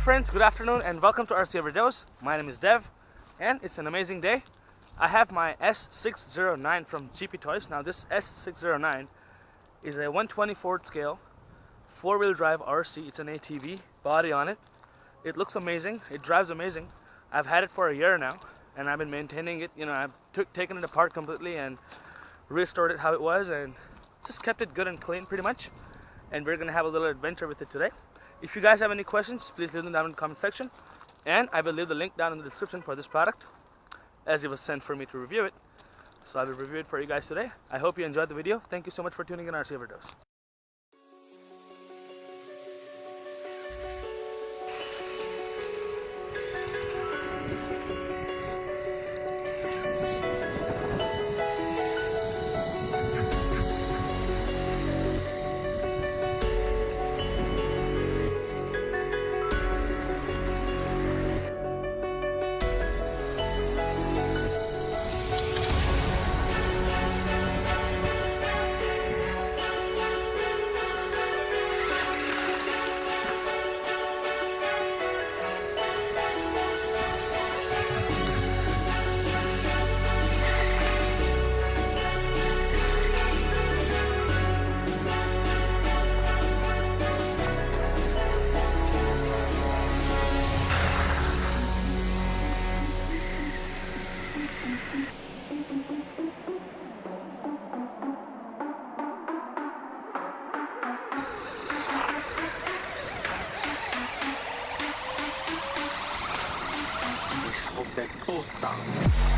friends, good afternoon and welcome to RC Overdose. My name is Dev and it's an amazing day. I have my S-609 from GP Toys. Now this S-609 is a 1/24 scale 4-wheel drive RC. It's an ATV body on it. It looks amazing, it drives amazing. I've had it for a year now and I've been maintaining it. You know, I've taken it apart completely and restored it how it was and just kept it good and clean pretty much. And we're gonna have a little adventure with it today. If you guys have any questions, please leave them down in the comment section, and I will leave the link down in the description for this product, as it was sent for me to review it. So I will review it for you guys today. I hope you enjoyed the video. Thank you so much for tuning in RC Overdose. Hijo de puta.